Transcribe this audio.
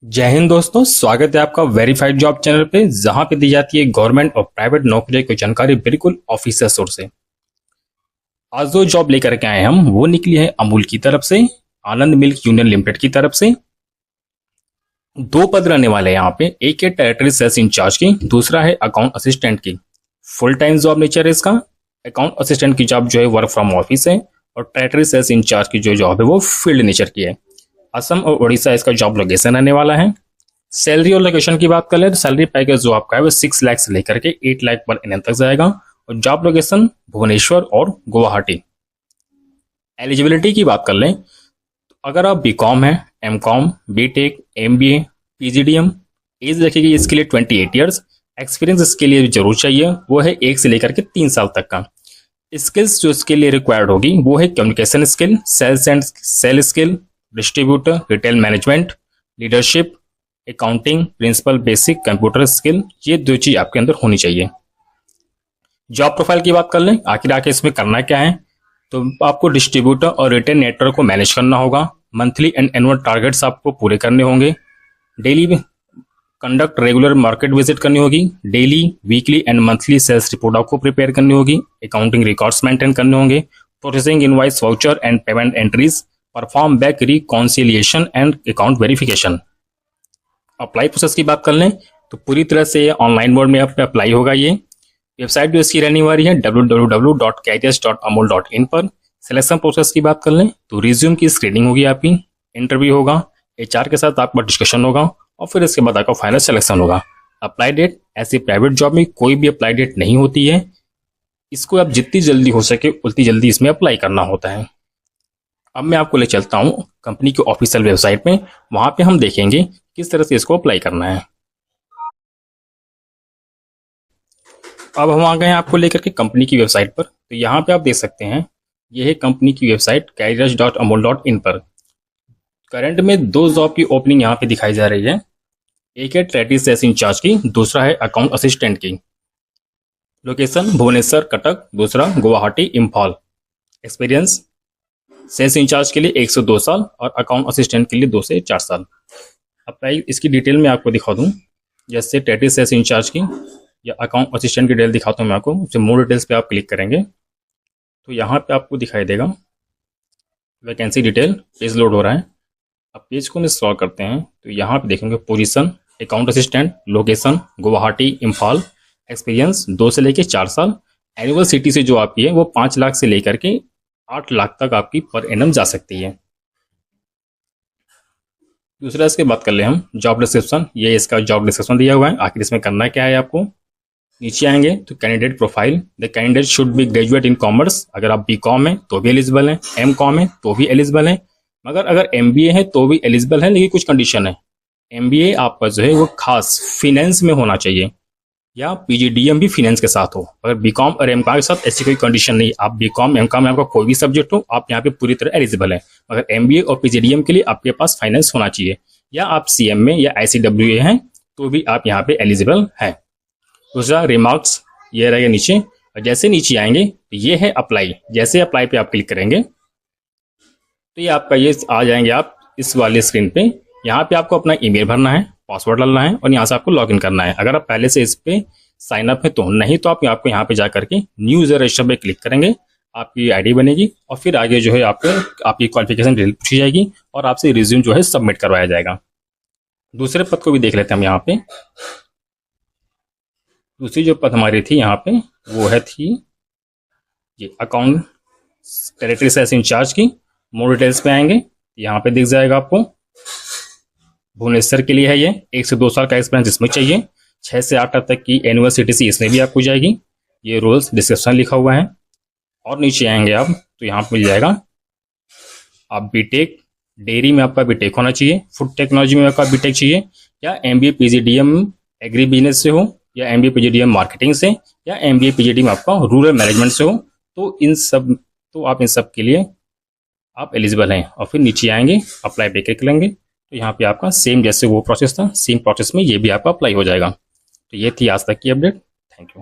जय हिंद दोस्तों, स्वागत है आपका वेरीफाइड जॉब चैनल पे, जहां पे दी जाती है गवर्नमेंट और प्राइवेट नौकरियों की जानकारी बिल्कुल ऑफिशियल सोर्स से। आज जो जॉब लेकर के आए हम वो निकली है अमूल की तरफ से, आनंद मिल्क यूनियन लिमिटेड की तरफ से। दो पद रहने वाले हैं यहाँ पे, एक है टेरिटरी सेल्स इंचार्ज की, दूसरा है अकाउंट असिस्टेंट की। फुल टाइम जॉब नेचर है इसका। अकाउंट असिस्टेंट की जॉब जो है वर्क फ्रॉम ऑफिस है, और टेरिटरी सेल्स इंचार्ज की जो जॉब है वो फील्ड नेचर की है। असम और उड़ीसा इसका जॉब लोकेशन रहने वाला है। सैलरी और लोकेशन की बात कर ले तो सैलरी पैकेज जो आपका है वो 6 लाख से लेकर के 8 लाख पर एनएम तक जाएगा, और जॉब लोकेशन भुवनेश्वर और गुवाहाटी। एलिजिबिलिटी की बात कर लें तो अगर आप बीकॉम है, MCom, BTech, MBA, PGDM, age रखेगी इसके लिए 28 ईयर्स। एक्सपीरियंस इसके लिए जरूर चाहिए, वो है 1 से लेकर के 3 साल तक का। स्किल्स जो इसके लिए रिक्वायर्ड होगी वो है communication skill, sales and sale skill, distributor, retail management, leadership, accounting, principle basic computer skill. ये 2 चीज आपके अंदर होनी चाहिए। जॉब प्रोफाइल की बात कर लें, आखिर इसमें करना क्या है, तो आपको डिस्ट्रीब्यूटर और रिटेल नेटवर्क को मैनेज करना होगा। मंथली एंड एनुअल टारगेट्स आपको पूरे करने होंगे। Daily conduct regular market visit करनी होगी। Daily, weekly and monthly sales report आपको प्रिपेयर करनी होगी। अकाउंटिंग रिकॉर्ड्स मेंटेन करने होंगे। Processing invoice, voucher and payment entries, perform back reconciliation and account verification. Apply process की बात कर लें तो पूरी तरह से ऑनलाइन मोड में अप्लाई होगा। ये वेबसाइट जो इसकी रहने वाली है www.careers.amul.in पर। सिलेक्शन प्रोसेस की बात कर लें तो रिज्यूम की स्क्रीनिंग होगी आपकी, इंटरव्यू होगा, एचआर के साथ आपका डिस्कशन होगा, और फिर इसके बाद आपका फाइनल सिलेक्शन होगा। अप्लाई डेट, ऐसी प्राइवेट जॉब में कोई भी अप्लाई डेट नहीं होती है। इसको आप जितनी जल्दी हो सके उतनी जल्दी इसमें अप्लाई करना होता है। अब मैं आपको ले चलता हूं कंपनी की ऑफिशियल वेबसाइट में, वहां पे हम देखेंगे किस तरह से इसको अप्लाई करना है। अब हम आ गए हैं आपको लेकर के कंपनी की वेबसाइट पर। तो यहाँ पे आप देख सकते हैं, यह है कंपनी की वेबसाइट careers.amul.in पर। करंट में 2 जॉब की ओपनिंग यहाँ पे दिखाई जा रही है। एक है टेरिटरी सेल्स इंचार्ज की, दूसरा है अकाउंट असिस्टेंट की। लोकेशन भुवनेश्वर कटक, दूसरा Guwahati Imphal. Experience sales incharge के लिए 1 से 2 साल और अकाउंट असिस्टेंट के लिए 2 से 4 साल। अप्लाई इसकी डिटेल में आपको दिखा दूं, जैसे टेरिटरी सेल्स इंचार्ज की या अकाउंट असिस्टेंट की डिटेल दिखाता हूं मैं आपको। जब मोर डिटेल्स पे आप क्लिक करेंगे तो यहाँ पे आपको दिखाई देगा वैकेंसी डिटेल। पेज लोड हो रहा है। अब पेज को स्क्रॉल करते हैं तो यहाँ पे देखेंगे position account assistant, location Guwahati Imphal, experience 2 से लेकर 4 साल। एनुअल सिटी से जो आपकी है वो 5 लाख से लेकर के 8 लाख तक आपकी पर एनम जा सकती है। दूसरा इसके बात कर ले हम जॉब डिस्क्रिप्शन। ये इसका जॉब डिस्क्रिप्शन दिया हुआ है। आखिर इसमें करना क्या है आपको, नीचे आएंगे तो candidate profile, the candidate should be graduate in commerce. अगर आप बीकॉम है तो भी एलिजिबल है, एमकॉम है तो भी एलिजिबल है, मगर अगर एमबीए है तो भी एलिजिबल है, लेकिन कुछ कंडीशन है। एमबीए आपका जो है वो खास फिनेंस में होना चाहिए, या पीजीडीएम भी फिनेंस के साथ हो। अगर बीकॉम और एमकॉम के साथ ऐसी कोई कंडीशन नहीं, आप बीकॉम एमकॉम में आपका कोई भी सब्जेक्ट हो, आप यहाँ पे पूरी तरह एलिजिबल है। मगर एमबीए और पीजीडीएम के लिए आपके पास फाइनेंस होना चाहिए, या आप सीएम में या आईसीडब्ल्यूए हैं तो भी आप यहाँ पे एलिजिबल है। दूसरा रिमार्क्स, ये रहेगा नीचे। और जैसे नीचे आएंगे तो ये है अप्लाई। जैसे अप्लाई पे आप क्लिक करेंगे तो ये आपका ये आ जाएंगे आप इस वाले स्क्रीन पे। यहाँ पे आपको अपना ईमेल भरना है, पासवर्ड डालना है, और यहाँ से आपको लॉगिन करना है। अगर आप पहले से इस पे साइन अप है तो, नहीं तो आप आपको यहाँ पे जा करके न्यू यूजर रजिस्टर पे क्लिक करेंगे, आपकी आईडी बनेगी, और फिर आगे जो है आपकी क्वालिफिकेशन डिटेल पूछी जाएगी, और आपसे रिज्यूम जो है सबमिट करवाया जाएगा। दूसरे पद को भी देख लेते हैं हम यहाँ पे। दूसरी जो पद हमारी थी यहाँ पे वो है थी ये अकाउंट टेरिटरी सेल्स इंचार्ज की। मोर डिटेल्स पे आएंगे, यहाँ पे दिख जाएगा आपको। भुवनेश्वर के लिए है ये, 1 से 2 साल का एक्सपीरियंस इसमें चाहिए। 6 से 8 तक की एनुअल सीटीसी इसमें भी आपको जाएगी। ये रोल्स डिस्क्रिप्शन लिखा हुआ है। और नीचे आएंगे आप तो यहाँ पे मिल जाएगा आप बीटेक, डेयरी में आपका बीटेक होना चाहिए, फूड टेक्नोलॉजी में आपका बीटेक चाहिए, या एमबीए पीजीडीएम एग्री बिजनेस से हो, या एमबीए पीजीडीएम मार्केटिंग से, या एमबीए पीजीडीएम आपका रूरल मैनेजमेंट से हो। तो आप इन सब के लिए आप एलिजिबल हैं। और फिर नीचे आएंगे अप्लाई पे क्लिक करेंगे तो यहाँ पे आपका सेम जैसे वो प्रोसेस था, सेम प्रोसेस में ये भी आपका अप्लाई हो जाएगा। तो ये थी आज तक की अपडेट। Thank you.